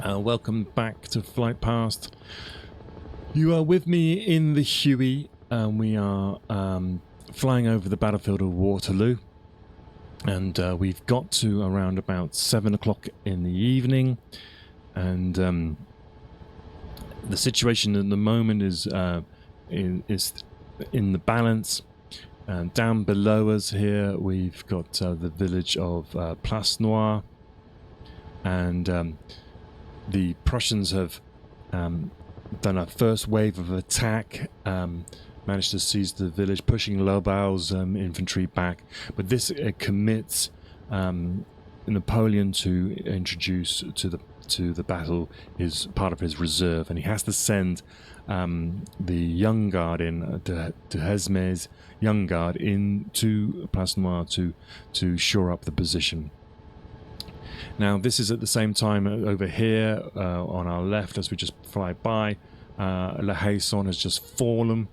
Welcome back to Flight Past. You are with me in the Huey, and we are flying over the battlefield of Waterloo. And we've got to around about 7 o'clock in the evening. And the situation at the moment is in the balance. Down below us here, we've got the village of Plancenoit. And the Prussians have done a first wave of attack, managed to seize the village, pushing Elba's infantry back. But this commits Napoleon to introduce to the battle is part of his reserve, and he has to send the young guard in, Duhesme's young guard, into Plancenoit to shore up the position. Now, this is at the same time over here on our left as we just fly by. La Haye-Saint has just fallen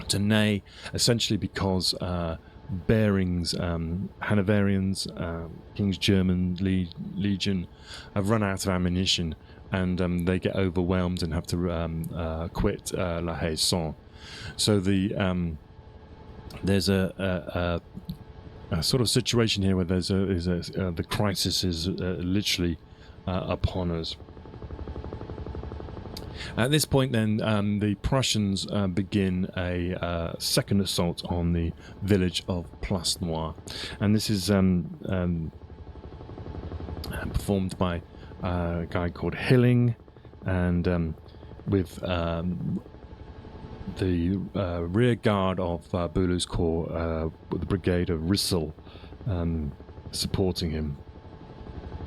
to Ney, essentially because Bering's Hanoverians, King's German Legion, have run out of ammunition, and they get overwhelmed and have to quit La Haye-Saint. So there's a sort of situation here where the crisis is literally upon us. At this point, then, the Prussians begin a second assault on the village of Plancenoit, and this is performed by a guy called Hilling, and with the rear guard of Bülow's corps, with the brigade of Rissel supporting him.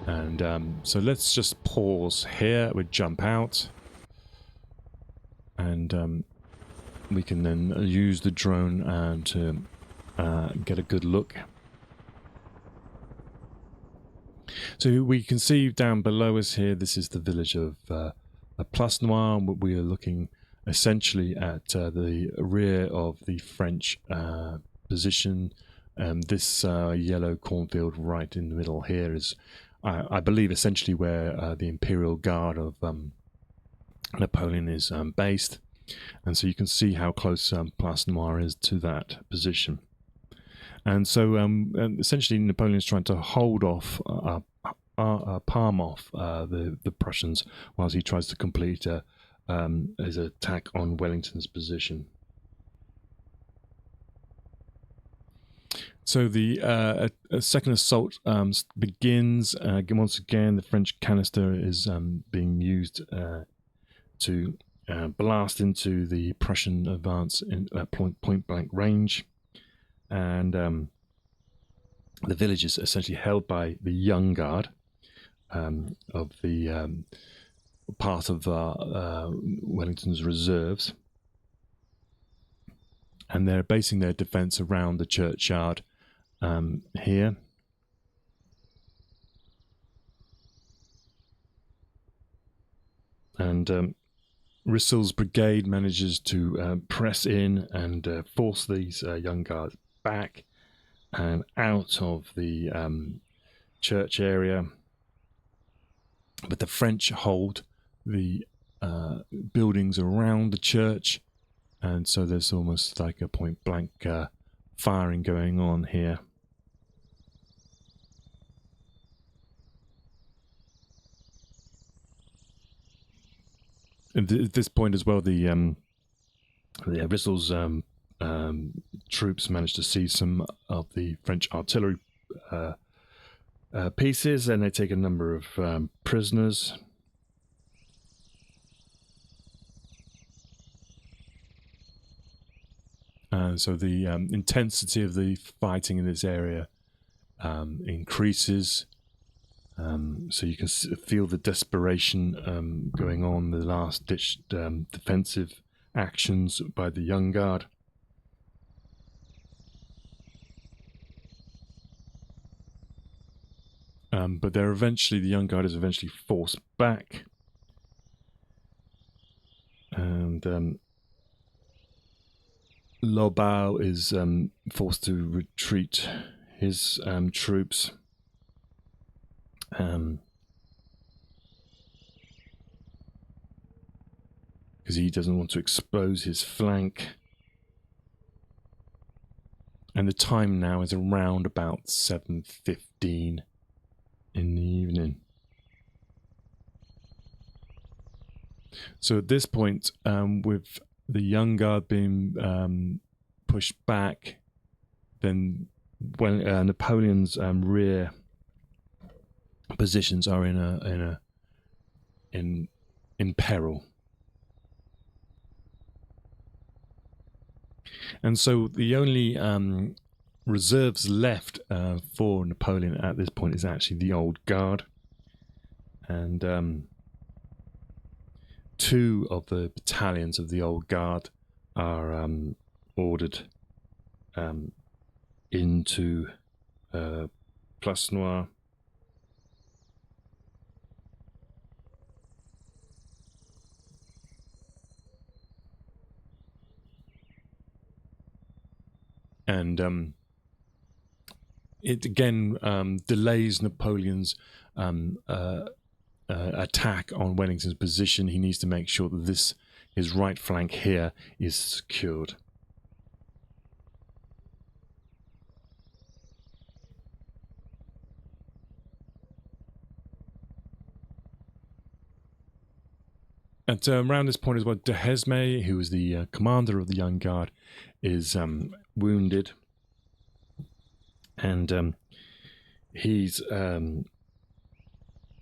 And so let's just pause here. We jump out, and we can then use the drone to get a good look. So we can see down below us here, this is the village of Plancenoit. We are looking essentially at the rear of the French position. This yellow cornfield right in the middle here is, I believe, essentially where the Imperial Guard of Napoleon is based. And so you can see how close Plancenoit is to that position. And so essentially Napoleon is trying to hold off, palm off the Prussians whilst he tries to complete his attack on Wellington's position. So the second assault begins. Once again, the French canister is being used to blast into the Prussian advance in point blank range, and the village is essentially held by the young guard of the part of Wellington's reserves, and they're basing their defense around the churchyard here. And Rissel's brigade manages to press in and force these young guards back and out of the church area. But the French hold the buildings around the church, and so there's almost like a point blank firing going on here. And at this point as well, the Rissel's troops managed to seize some of the French artillery pieces, and they take a number of prisoners. So the intensity of the fighting in this area increases. So you can feel the desperation going on, the last-ditch defensive actions by the young guard. But the young guard is eventually forced back. And Lobau is forced to retreat his troops. he doesn't want to expose his flank. And the time now is around about 7:15 in the evening. So at this point, with the young guard being pushed back, then when Napoleon's rear positions are in peril. And so the only reserves left for Napoleon at this point is actually the old guard. And 2 of the battalions of the old guard are ordered into Plancenoit. And it again delays Napoleon's attack on Wellington's position. He needs to make sure that his right flank here is secured. At around this point as well, De Hesme, who was the commander of the young guard, is wounded, and he's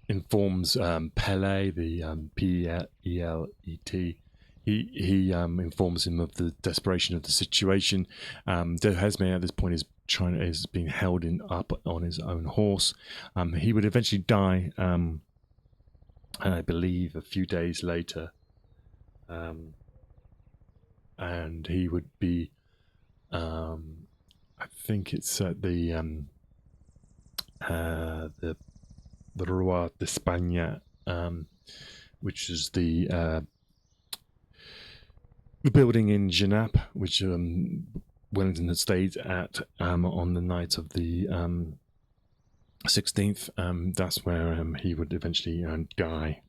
informs Pelé, the P-E-L-E-T. He informs him of the desperation of the situation. De Hesme at this point is being held up on his own horse. He would eventually die, I believe, a few days later, and he would be, I think it's at the Roi d'Espagne, which is the building in Genappe, which Wellington had stayed at on the night of the 16th. That's where he would eventually die.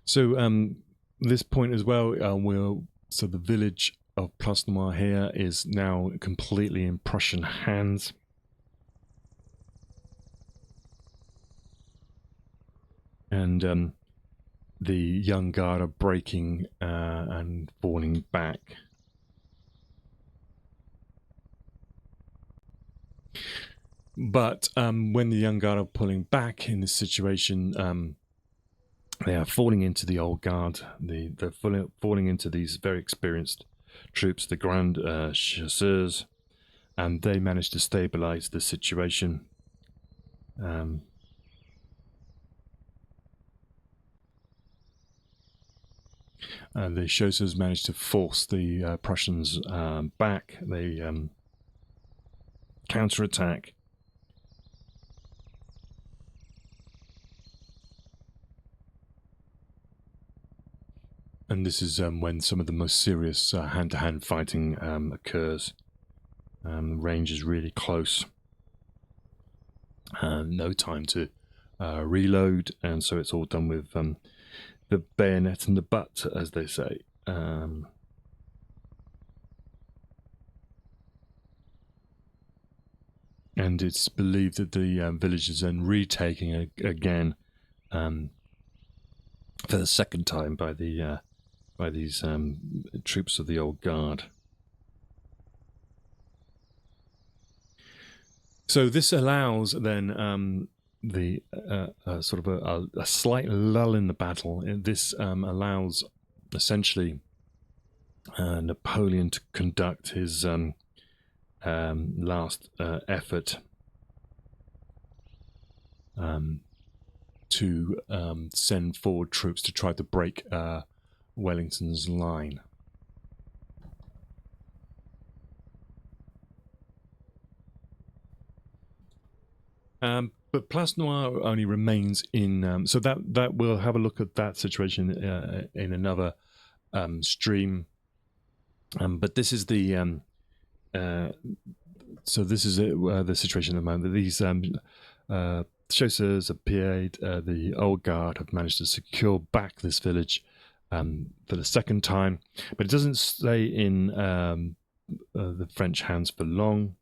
So this point as well, so the village of Plancenoit here is now completely in Prussian hands. And the young guard are breaking and falling back. But when the young guard are pulling back in this situation, they are falling into the old guard. They're falling into these very experienced troops, the Grand Chasseurs, and they manage to stabilize the situation. The Chasseurs managed to force the Prussians back. They counterattack. And this is when some of the most serious hand-to-hand fighting occurs. The range is really close. No time to reload, and so it's all done with the bayonet and the butt, as they say. And it's believed that the village is then retaking again for the second time by these troops of the old guard. So this allows then the sort of a slight lull in the battle. This allows essentially Napoleon to conduct his last effort to send forward troops to try to break Wellington's line. But Plancenoit only remains in... so that we'll have a look at that situation in another stream. But this is the So this is the situation at the moment. These chasseurs appeared. The old guard have managed to secure back this village for the second time, but it doesn't stay in the French hands for long.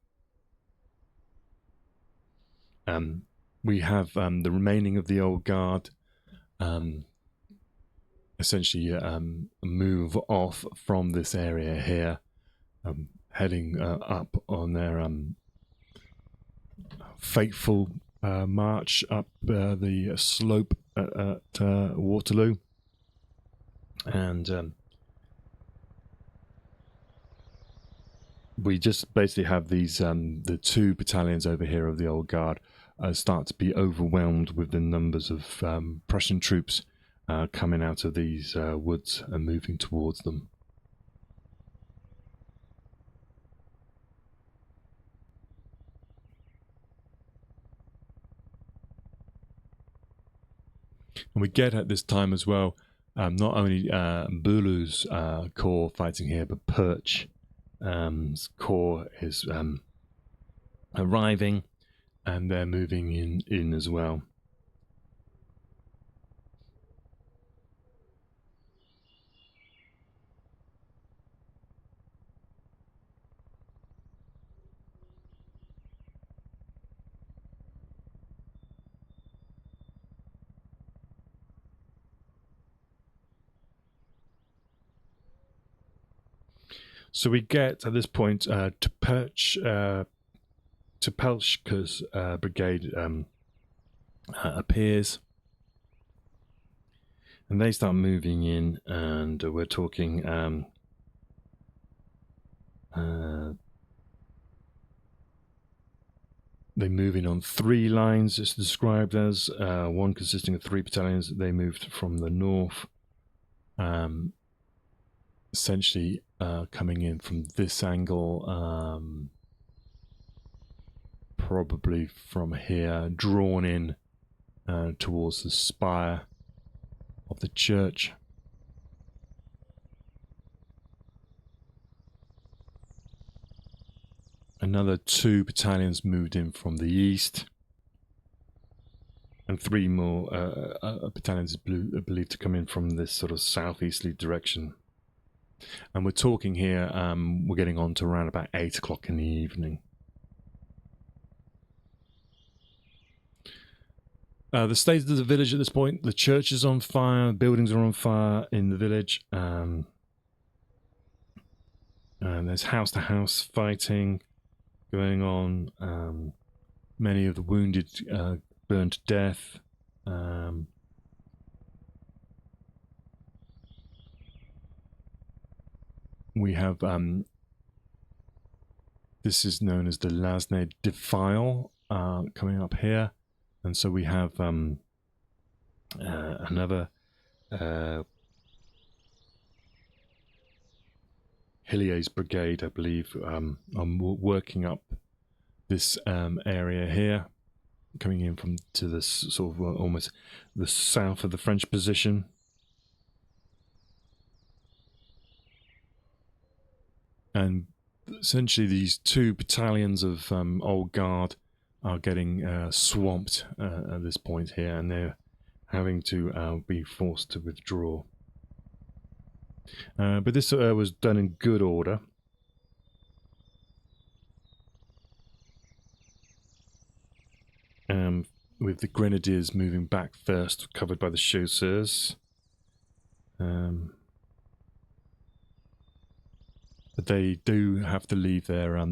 We have the remaining of the old guard essentially move off from this area here, heading up on their fateful march up the slope at Waterloo. And we just basically have these the two battalions over here of the old guard start to be overwhelmed with the numbers of Prussian troops coming out of these woods and moving towards them. And we get at this time as well, not only Bulu's corps fighting here, but Perch's corps is arriving, and they're moving in as well. So we get at this point Topelchka's brigade appears, and they start moving in, and we're talking they move in on 3 lines. It's described as one consisting of 3 battalions. They moved from the north, essentially coming in from this angle, probably from here, drawn in towards the spire of the church. Another 2 battalions moved in from the east, and 3 more battalions are believed to come in from this sort of southeasterly direction. And we're talking here, we're getting on to around about 8 o'clock in the evening. The state of the village at this point: the church is on fire, buildings are on fire in the village, and there's house-to-house fighting going on. Many of the wounded burned to death. We have this is known as the Lasne Defile coming up here, and so we have another Hillier's brigade, I believe, working up this area here, coming in from to this sort of almost the south of the French position. And essentially these 2 battalions of old guard are getting swamped at this point here, and they're having to be forced to withdraw. But this was done in good order. With the grenadiers moving back first, covered by the chasseurs. But they do have to leave their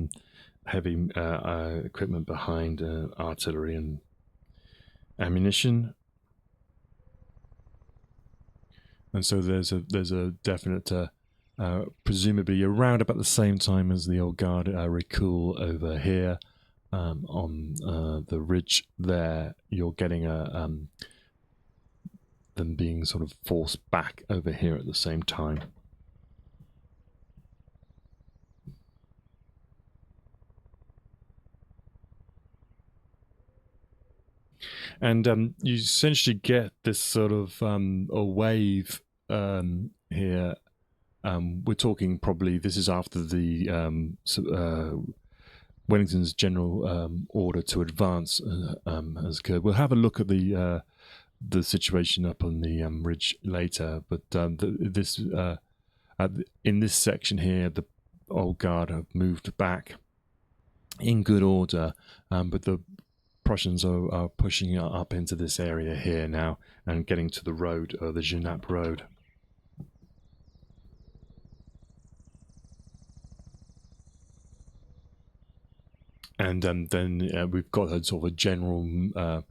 heavy equipment behind, artillery and ammunition. And so there's a definite, presumably around about the same time as the old guard recall over here on the ridge there. You're getting them being sort of forced back over here at the same time. And you essentially get this sort of a wave here. We're talking probably, this is after the Wellington's general order to advance has occurred. We'll have a look at the situation up on the ridge later, but in this section here, the Old Guard have moved back in good order, but the Prussians are pushing up into this area here now and getting to the road, the Genappe road. And then we've got a sort of a general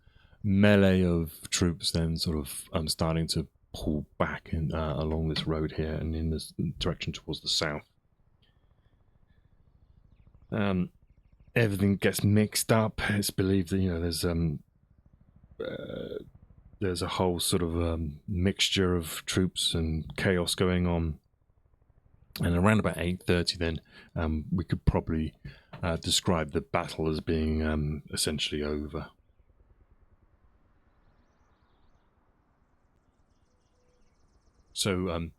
melee of troops then sort of starting to pull back along this road here and in this direction towards the south. Everything gets mixed up. It's believed that there's a whole sort of mixture of troops and chaos going on. And around about 8:30 then we could probably describe the battle as being essentially over. So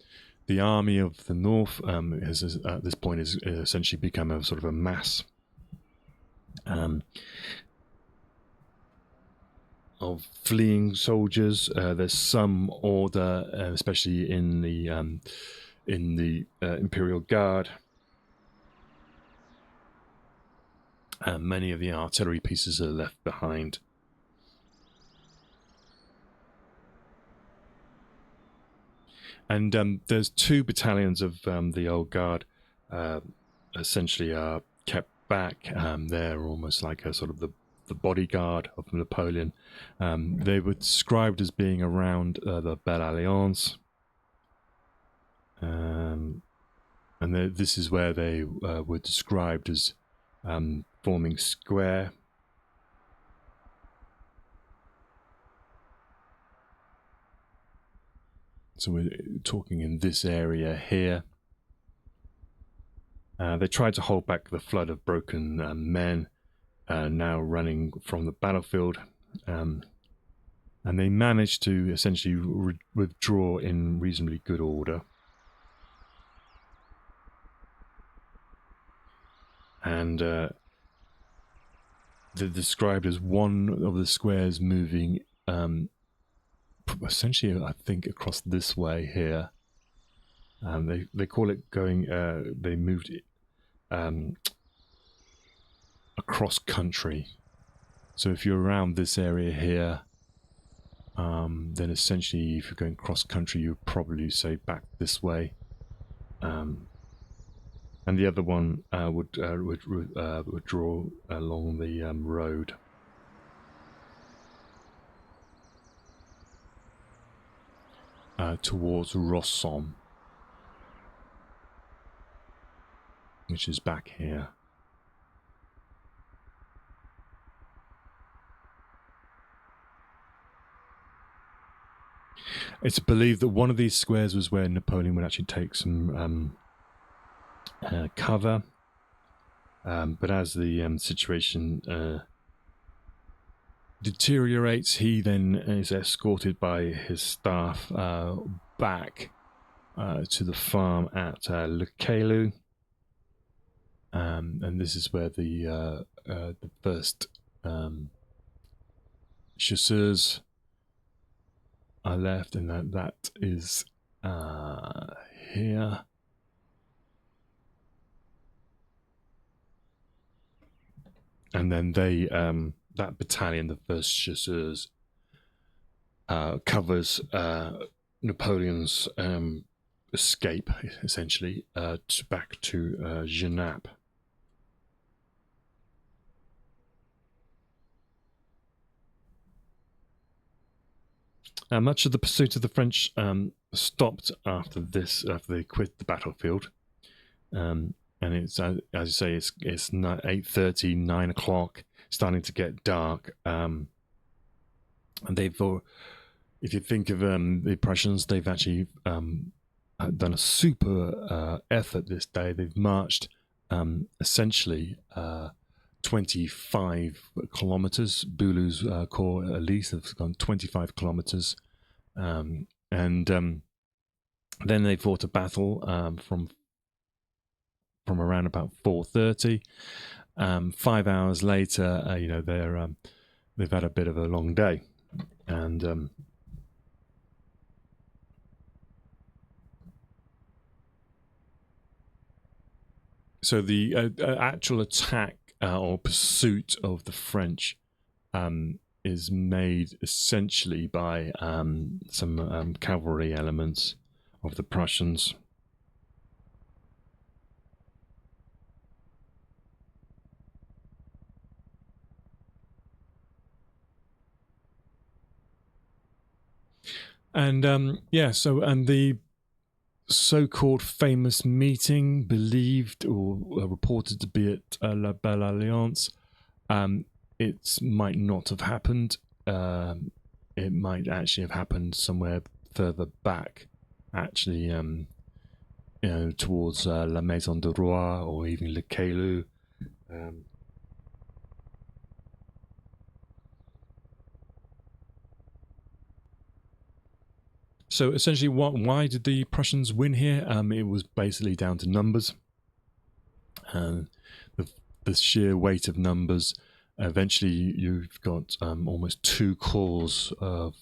the army of the north has at this point has essentially become a sort of a mass of fleeing soldiers. There's some order, especially in the Imperial Guard. Many of the artillery pieces are left behind. And there's 2 battalions of the Old Guard essentially are kept back. They're almost like a sort of the bodyguard of Napoleon. They were described as being around the Belle Alliance. And this is where they were described as forming square. So we're talking in this area here. They tried to hold back the flood of broken men now running from the battlefield. And they managed to essentially withdraw in reasonably good order. And they're described as one of the squares moving essentially, I think, across this way here. They call it going. They moved across country. So if you're around this area here, then essentially, if you're going cross country, you would probably say back this way. And the other one would draw along the road. Towards Rossomme, which is back here. It's believed that one of these squares was where Napoleon would actually take some cover, but as the situation deteriorates, he then is escorted by his staff back to the farm at Le Caillou, and this is where the first chasseurs are left, and that is here. And then they that battalion, the first chasseurs, covers Napoleon's escape, essentially, back to Genappe. Much of the pursuit of the French stopped after this, after they quit the battlefield. And it's, as you say, it's 8:30, 9 o'clock, starting to get dark. And they've, if you think of the Prussians, they've actually done a super effort this day. They've marched essentially 25 kilometers. Boulou's corps, at least, have gone 25 kilometers. And then they fought a battle from around about 4:30, 5 hours later, they've had a bit of a long day, and so the actual attack or pursuit of the French is made essentially by some cavalry elements of the Prussians. And the so-called famous meeting, believed or reported to be at La Belle Alliance, it might not have happened. It might actually have happened somewhere further back, actually, towards La Maison de Roi or even Le Caillou. So essentially, why did the Prussians win here? It was basically down to numbers, and the sheer weight of numbers. Eventually, you've got almost 2 corps of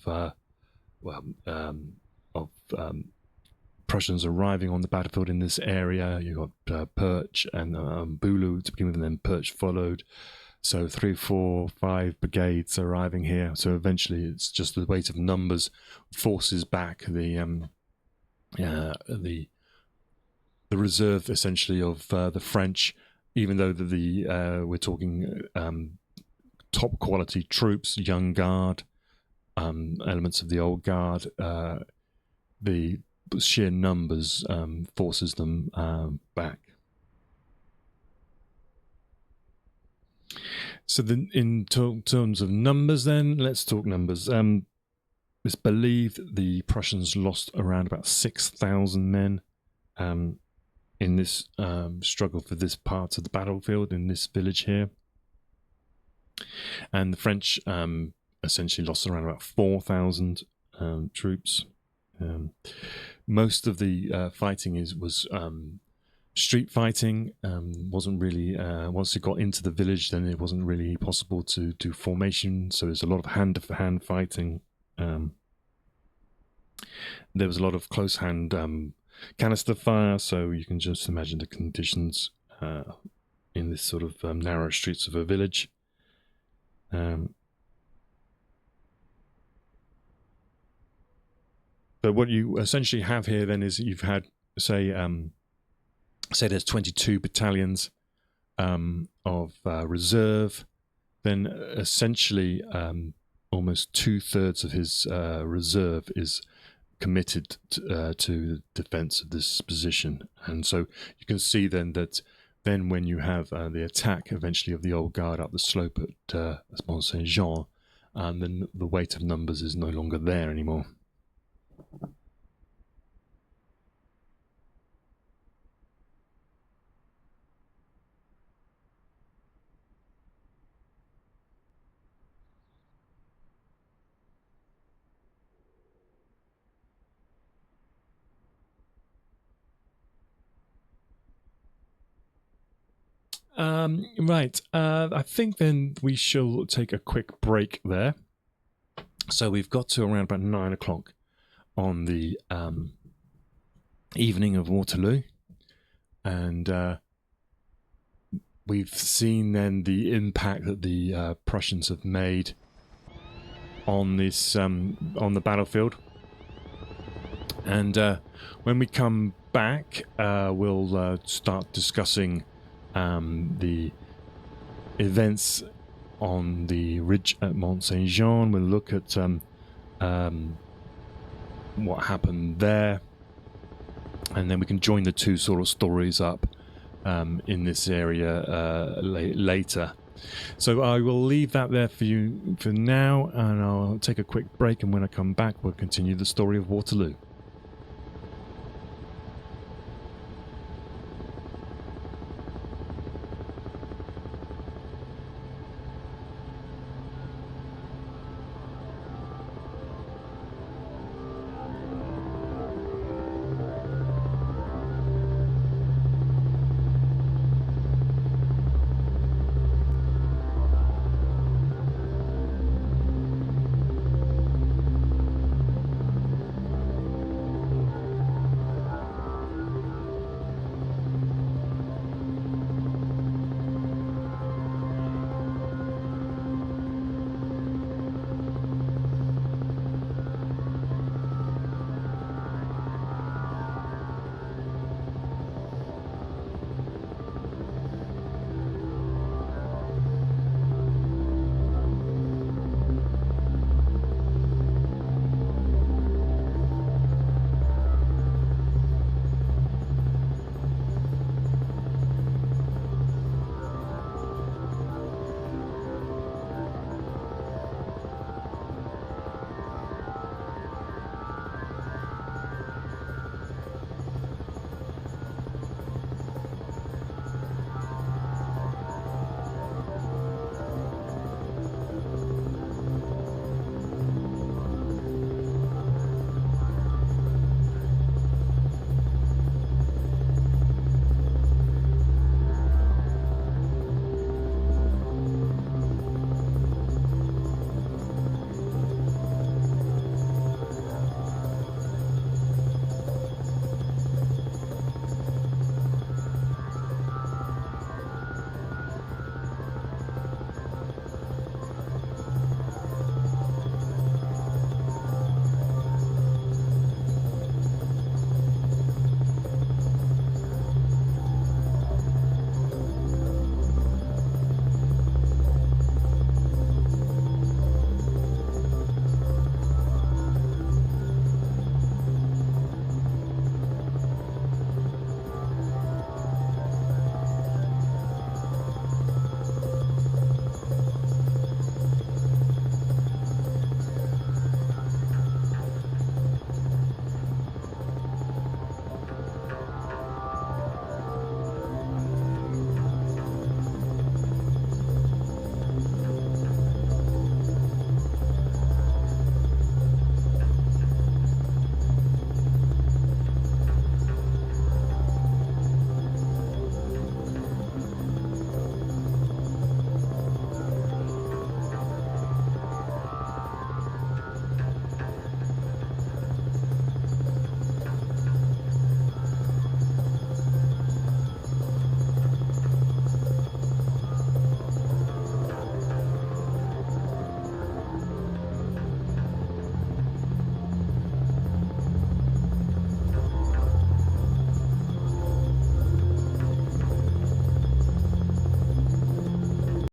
Prussians arriving on the battlefield in this area. You got Perche and Boulou to begin with, and then Perche followed. So 3, 4, 5 brigades arriving here. So eventually, it's just the weight of numbers forces back the reserve, essentially, of the French. Even though we're talking top quality troops, young guard, elements of the old guard, the sheer numbers forces them back. So in terms of numbers, then let's talk numbers. It's believed the Prussians lost around about 6,000 men in this struggle for this part of the battlefield in this village here, and the French essentially lost around about 4,000 troops. Most of the fighting was street fighting. Wasn't really once it got into the village, then it wasn't really possible to do formation, so there's a lot of hand-to-hand fighting. There was a lot of close hand canister fire, so you can just imagine the conditions in this sort of narrow streets of a village. But what you essentially have here then is you've had, say there's 22 battalions of reserve, then essentially almost 2/3 of his reserve is committed to the defense of this position. And so you can see then that when you have the attack eventually of the old guard up the slope at Mont Saint-Jean, then the weight of numbers is no longer there anymore. Right. I think then we shall take a quick break there. So we've got to around about 9 o'clock on the evening of Waterloo, and we've seen then the impact that the Prussians have made on this on the battlefield. And when we come back, we'll start discussing the events on the ridge at Mont Saint-Jean. We'll look at what happened there, and then we can join the two sort of stories up in this area later. So I will leave that there for you for now, and I'll take a quick break, and when I come back we'll continue the story of Waterloo.